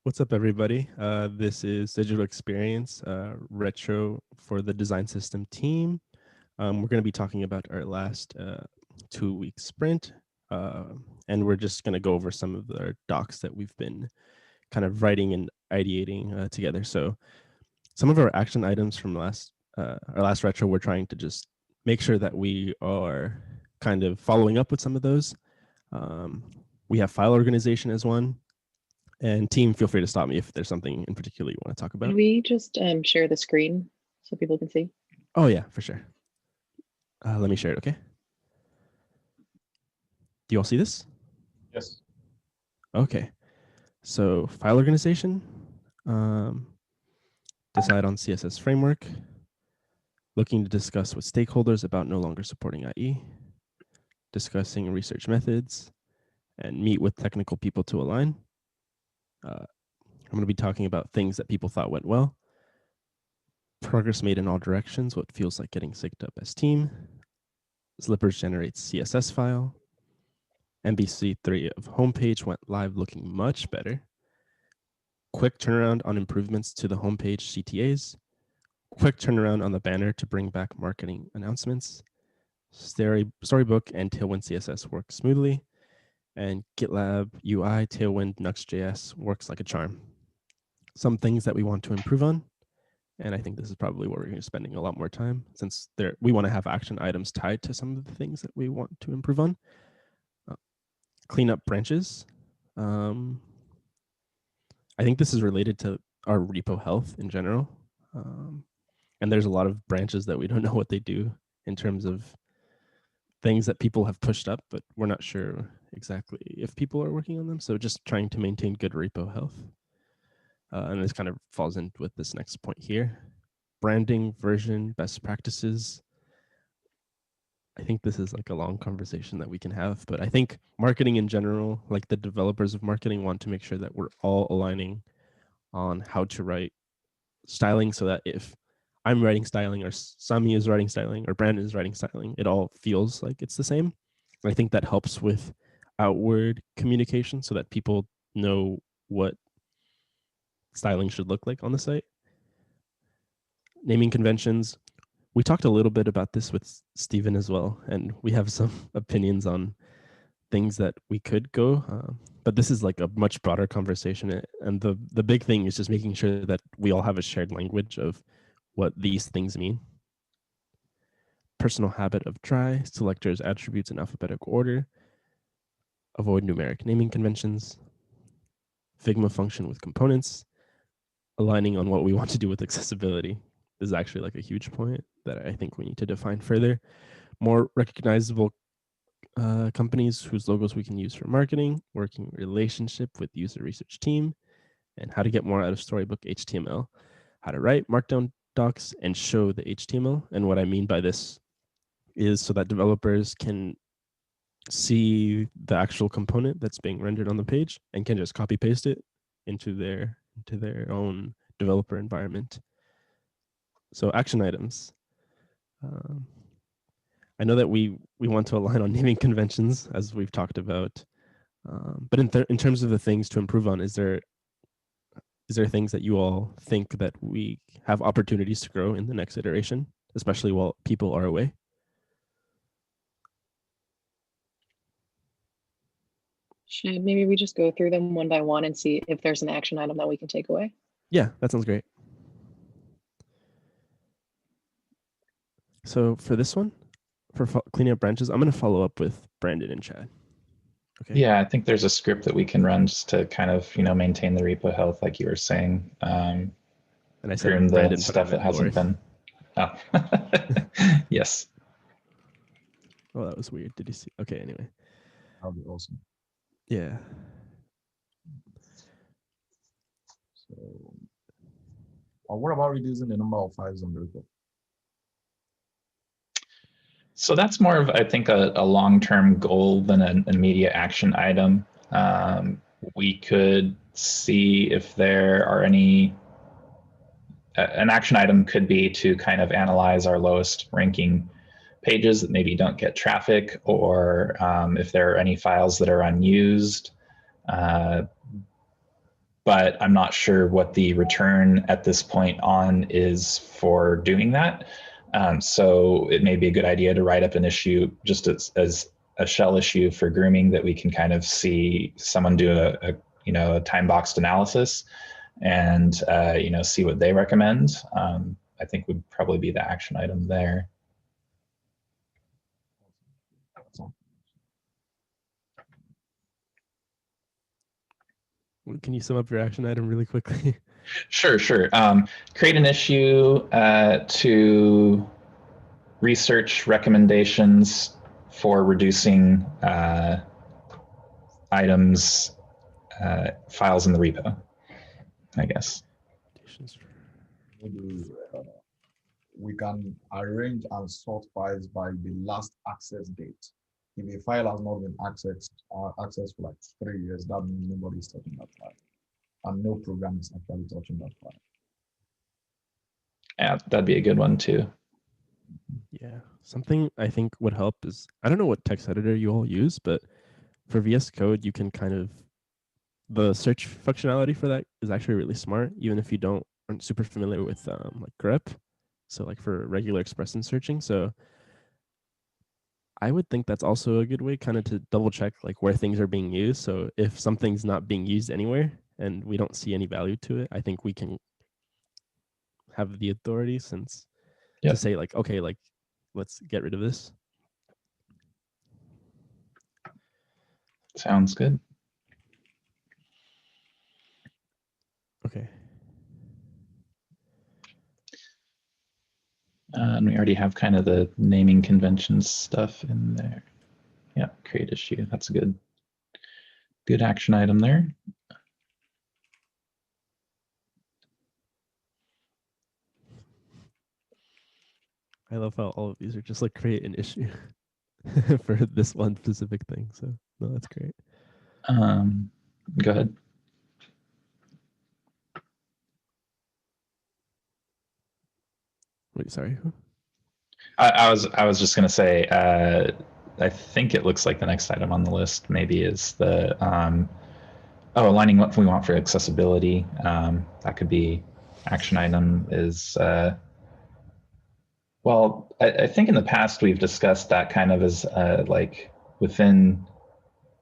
What's up, everybody? This is Digital Experience Retro for the Design System team. We're going to be talking about our last 2-week sprint, and we're just going to go over some of the docs that we've been kind of writing and ideating together. So some of our action items from our last retro, we're trying to just make sure that we are kind of following up with some of those. We have file organization as one. And team, feel free to stop me if there's something in particular you want to talk about. Can we just share the screen so people can see? Oh, yeah, for sure. Let me share it, okay? Do you all see this? Yes. Okay. So file organization, decide on CSS framework, looking to discuss with stakeholders about no longer supporting IE, discussing research methods, and meet with technical people to align. I'm going to be talking about things that people thought went well, progress made in all directions, what feels like getting synced up as team, Slippers generates CSS file, MVC3 of homepage went live looking much better, quick turnaround on improvements to the homepage CTAs, quick turnaround on the banner to bring back marketing announcements, Storybook and Tailwind CSS work smoothly, and GitLab UI, Tailwind, Nuxt.js works like a charm. Some things that we want to improve on, and I think this is probably where we're going to be spending a lot more time since we want to have action items tied to some of the things that we want to improve on. Clean up branches. I think this is related to our repo health in general. And there's a lot of branches that we don't know what they do in terms of things that people have pushed up, but we're not sure exactly if people are working on them. So just trying to maintain good repo health. And this kind of falls in with this next point here. Branding, version, best practices. I think this is like a long conversation that we can have, but I think marketing in general, like the developers of marketing, want to make sure that we're all aligning on how to write styling so that if I'm writing styling or Sami is writing styling or Brandon is writing styling, it all feels like it's the same. I think that helps with outward communication so that people know what styling should look like on the site. Naming conventions. We talked a little bit about this with Steven as well, and we have some opinions on things that we could go, but this is like a much broader conversation. And the big thing is just making sure that we all have a shared language of what these things mean. Personal habit of try, selectors, attributes in alphabetical order, avoid numeric naming conventions, Figma function with components, aligning on what we want to do with accessibility. This is actually like a huge point that I think we need to define further. More recognizable companies whose logos we can use for marketing, working relationship with user research team, and how to get more out of Storybook HTML, how to write Markdown docs and show the HTML. And what I mean by this is so that developers can see the actual component that's being rendered on the page and can just copy paste it into their own developer environment. So action items. I know that we want to align on naming conventions, as we've talked about, but in terms of the things to improve on, is there things that you all think that we have opportunities to grow in the next iteration, especially while people are away? Should maybe we just go through them one by one and see if there's an action item that we can take away? Yeah, that sounds great. So for this one, for cleaning up branches, I'm going to follow up with Brandon and Chad. Okay. Yeah, I think there's a script that we can run just to kind of, maintain the repo health, like you were saying. And I said prune Brandon, the stuff that hasn't been. Oh, yes. Oh, that was weird. Did you see? Okay, anyway. That would be awesome. Yeah. So, what about reducing the number of files on the repo? So that's more of, I think, a long-term goal than an immediate action item. We could see if there are any, an action item could be to kind of analyze our lowest ranking pages that maybe don't get traffic, or if there are any files that are unused. but I'm not sure what the return at this point on is for doing that. So it may be a good idea to write up an issue just as a shell issue for grooming that we can kind of see someone do a time boxed analysis and see what they recommend. I think would probably be the action item there. Can you sum up your action item really quickly? Sure. Create an issue to research recommendations for reducing items, files in the repo, I guess. Maybe we can arrange and sort files by the last access date. If a file has not been accessed for like 3 years, that means nobody is touching that file, and no program is actually touching that file. Yeah, that'd be a good one too. Yeah, something I think would help is, I don't know what text editor you all use, but for VS Code, you can the search functionality for that is actually really smart, even if you aren't super familiar with like grep. So like for regular expression searching. So I would think that's also a good way kind of to double check like where things are being used. So if something's not being used anywhere and we don't see any value to it, I think we can have the authority to say like, okay, like let's get rid of this. Sounds good. Okay. And we already have kind of the naming conventions stuff in there. Yeah, create issue. That's a good action item there. I love how all of these are just like create an issue for this one specific thing. So no, that's great. Go ahead. Wait, sorry. I was just gonna say, I think it looks like the next item on the list maybe is the aligning what we want for accessibility. That could be action item is well, I think in the past we've discussed that kind of as like within,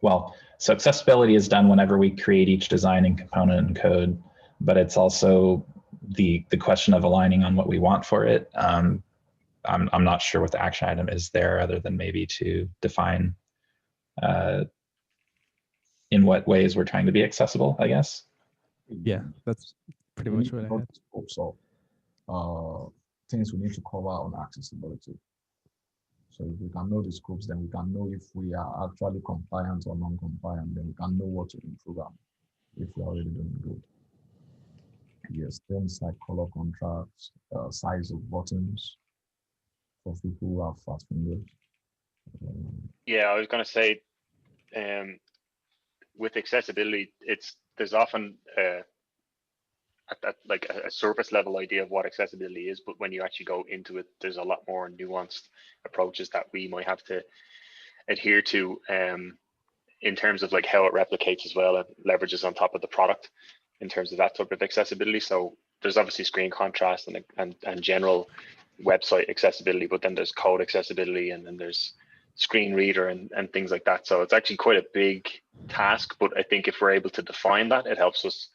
well, so accessibility is done whenever we create each design and component and code, but it's also the question of aligning on what we want for it. I'm not sure what the action item is there other than maybe to define in what ways we're trying to be accessible, I guess. Yeah, that's pretty much what I had. So things we need to cover on accessibility. So if we can know the scopes, then we can know if we are actually compliant or non-compliant, then we can know what to improve on if we're already doing good. Yes, things like color contrast, size of buttons for people who have fat fingers. Yeah, I was going to say, with accessibility, there's often like a surface level idea of what accessibility is, but when you actually go into it, there's a lot more nuanced approaches that we might have to adhere to in terms of like how it replicates as well and leverages on top of the product in terms of that type of accessibility. So there's obviously screen contrast and general website accessibility, but then there's code accessibility, and then there's screen reader and things like that. So it's actually quite a big task, but I think if we're able to define that, it helps us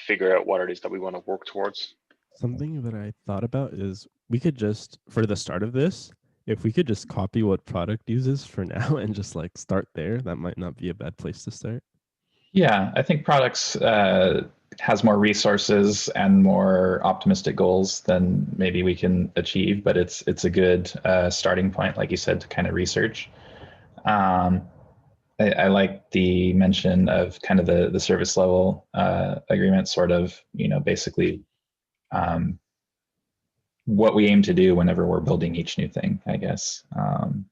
figure out what it is that we want to work towards. Something that I thought about is we could just, for the start of this, if we could just copy what product uses for now and just like start there, that might not be a bad place to start. Yeah, I think products has more resources and more optimistic goals than maybe we can achieve, but it's a good starting point, like you said, to kind of research. I like the mention of kind of the service level agreement, sort of, basically what we aim to do whenever we're building each new thing, I guess.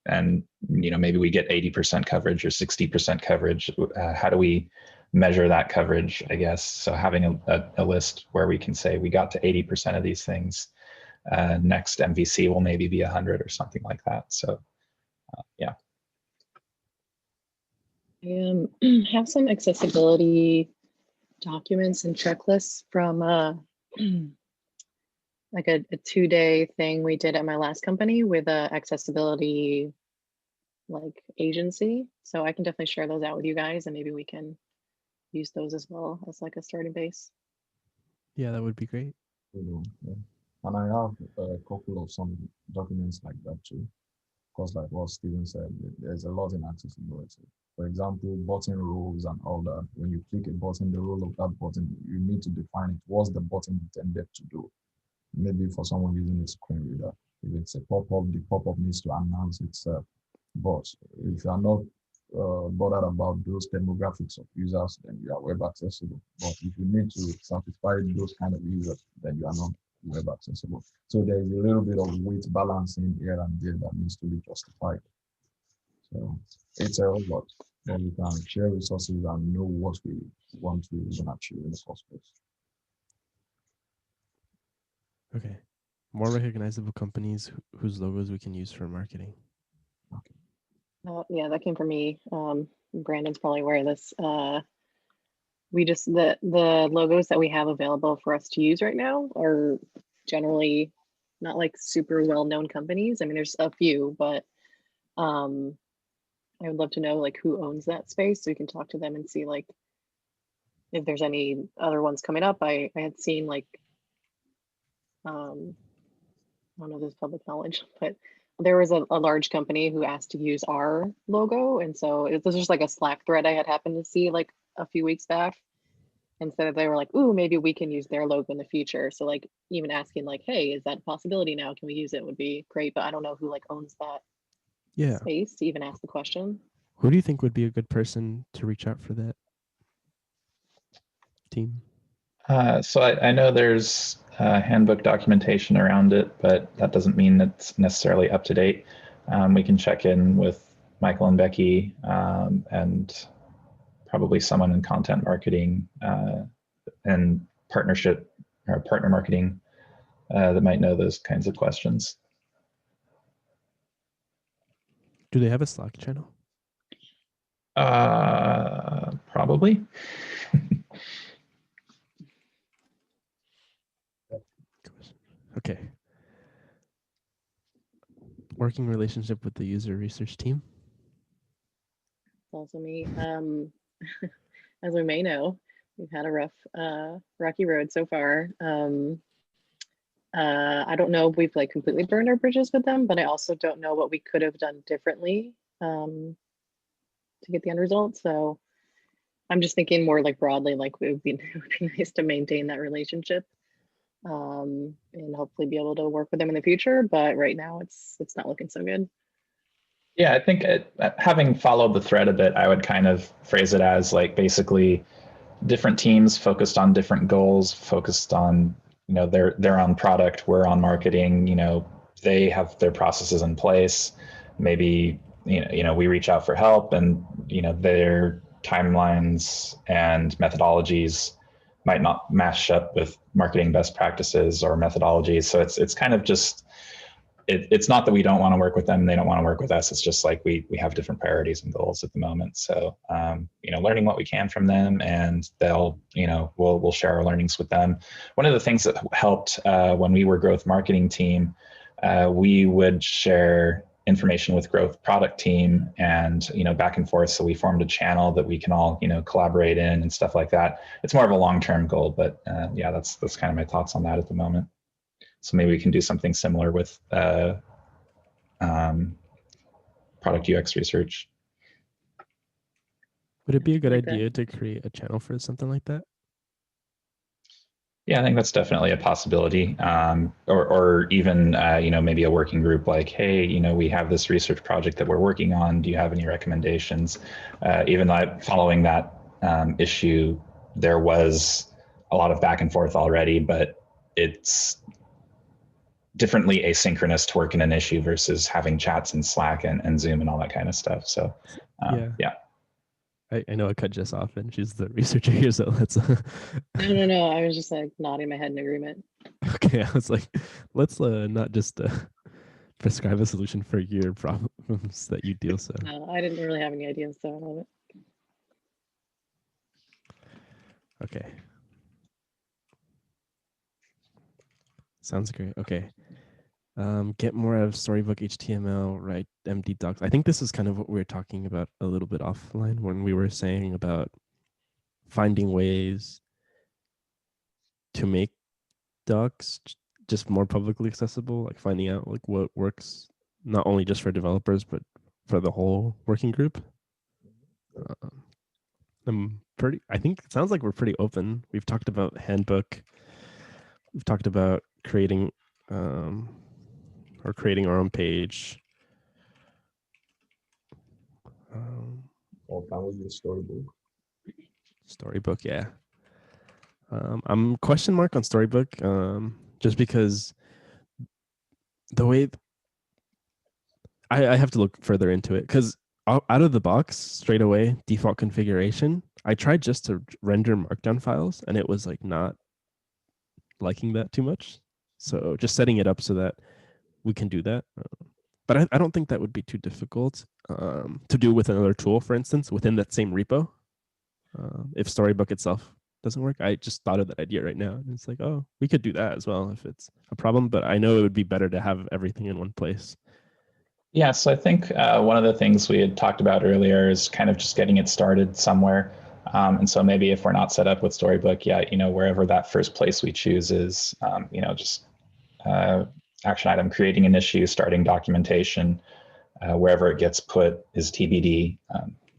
And, maybe we get 80% coverage or 60% coverage. How do we measure that coverage, I guess? So having a list where we can say we got to 80% of these things, next MVC will maybe be 100 or something like that. So yeah. I have some accessibility documents and checklists from like a 2-day thing we did at my last company with a accessibility like agency. So I can definitely share those out with you guys, and maybe we can use those as well as like a starting base. Yeah, that would be great. Yeah. And I have a couple of some documents like that too. Because like what Steven said, there's a lot in accessibility. For example, button roles and all that. When you click a button, the role of that button, you need to define it. What's the button intended to do? Maybe for someone using a screen reader, if it's a pop-up, the pop-up needs to announce itself. But if you are not bothered about those demographics of users, then you are web accessible. But if you need to satisfy those kind of users, then you are not web accessible. So there is a little bit of weight balancing here and there that needs to be justified. So it's a lot, but we can share resources and know what we want to even achieve in the first place. Okay. More recognizable companies whose logos we can use for marketing. Yeah, that came from me. Brandon's probably aware of this. We just the logos that we have available for us to use right now are generally not like super well-known companies. I mean, there's a few, but I would love to know like who owns that space so we can talk to them and see like if there's any other ones coming up. I had seen like I don't know if this is public knowledge, but there was a large company who asked to use our logo, and so it was just like a Slack thread I had happened to see like a few weeks back. And so they were like, ooh, maybe we can use their logo in the future. So like even asking like, hey, is that a possibility now? Can we use it? Would be great. But I don't know who like owns that Yeah. space to even ask the question. Who do you think would be a good person to reach out for that team? So I know there's handbook documentation around it, but that doesn't mean it's necessarily up to date. We can check in with Michael and Becky and probably someone in content marketing and partnership or partner marketing that might know those kinds of questions. Do they have a Slack channel? Probably. Okay. Working relationship with the user research team. Also me. As we may know, we've had a rough, rocky road so far. I don't know if we've like completely burned our bridges with them, but I also don't know what we could have done differently to get the end result. So I'm just thinking more like broadly, like it would be nice to maintain that relationship and hopefully be able to work with them in the future. But right now it's not looking so good. Yeah, I think having followed the thread a bit, I would kind of phrase it as like basically different teams focused on different goals, focused on, you know, they're on product, we're on marketing, you know, they have their processes in place. Maybe, you know, we reach out for help and, you know, their timelines and methodologies might not match up with marketing best practices or methodologies. So it's kind of just, it's not that we don't want to work with them and they don't want to work with us. It's just like we have different priorities and goals at the moment. So, you know, learning what we can from them, and they'll, you know, we'll share our learnings with them. One of the things that helped when we were growth marketing team, we would share information with growth product team and, you know, back and forth. So we formed a channel that we can all, you know, collaborate in and stuff like that. It's more of a long-term goal, but yeah, that's kind of my thoughts on that at the moment. So maybe we can do something similar with product UX research. Would it be a good Like that. idea to create a channel for something like that? Yeah, I think that's definitely a possibility. Or even, you know, maybe a working group like, hey, you know, we have this research project that we're working on. Do you have any recommendations? Even following that issue, there was a lot of back and forth already, but it's differently asynchronous to work in an issue versus having chats in Slack and Zoom and all that kind of stuff. So yeah. I know I cut Jess off and she's the researcher here, so let's No. I was just like nodding my head in agreement. okay, I was like, let's not just prescribe a solution for your problems that you deal. So No, I didn't really have any ideas, so I love it. Okay. Sounds great. Okay. Get more out of Storybook HTML, write MD docs. I think this is kind of what we were talking about a little bit offline when we were saying about finding ways to make docs just more publicly accessible, like finding out like what works not only just for developers but for the whole working group. I think it sounds like we're pretty open. We've talked about handbook. We've talked about creating creating our own page. Or can we use Storybook? Storybook, yeah. I'm question mark on Storybook, just because the way I have to look further into it, because out of the box straight away default configuration, I tried just to render markdown files and it was like not liking that too much. So just setting it up so that we can do that. But I don't think that would be too difficult to do with another tool, for instance, within that same repo. If Storybook itself doesn't work, I just thought of that idea right now. And it's like, oh, we could do that as well if it's a problem. But I know it would be better to have everything in one place. Yeah, so I think one of the things we had talked about earlier is kind of just getting it started somewhere. And so maybe if we're not set up with Storybook yet, wherever that first place we choose is, just action item, creating an issue, starting documentation, wherever it gets put is TBD.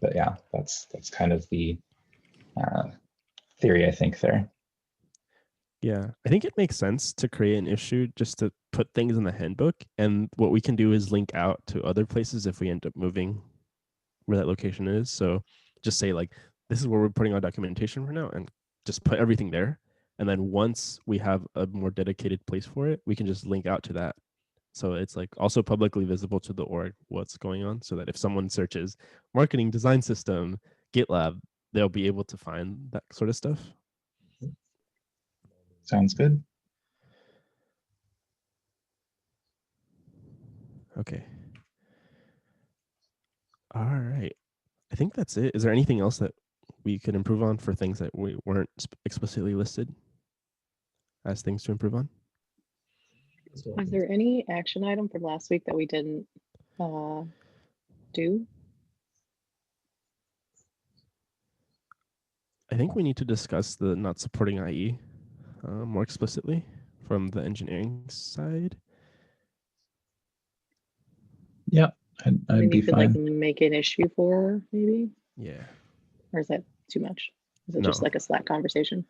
But yeah, that's kind of the theory, I think, there. Yeah, I think it makes sense to create an issue just to put things in the handbook. And what we can do is link out to other places if we end up moving where that location is. So just say like, this is where we're putting our documentation for now, and just put everything there. And then once we have a more dedicated place for it, we can just link out to that. So it's like also publicly visible to the org what's going on, so that if someone searches marketing design system, GitLab, they'll be able to find that sort of stuff. Sounds good. Okay. All right. I think that's it. Is there anything else that we could improve on for things that we weren't explicitly listed as things to improve on? Was there any action item from last week that we didn't do? I think we need to discuss the not supporting IE more explicitly from the engineering side. Yeah, I'd be You could fine. like make an issue for maybe, Yeah. or is that too much? Is it No. just like a Slack conversation?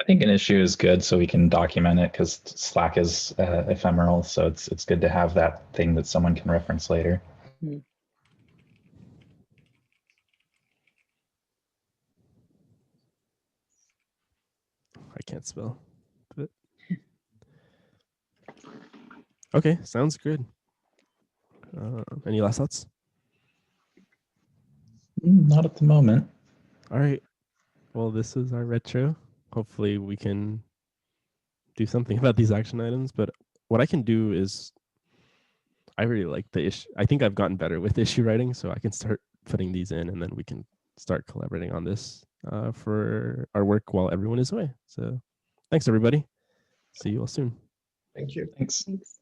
I think an issue is good so we can document it, because Slack is ephemeral. So it's good to have that thing that someone can reference later. I can't spell. But okay, sounds good. Any last thoughts? Not at the moment. All right. Well, this is our retro. Hopefully we can do something about these action items. But what I can do is, I really like the issue. I think I've gotten better with issue writing, so I can start putting these in, and then we can start collaborating on this for our work while everyone is away. So thanks, everybody. See you all soon. Thank you. Thanks. Thanks.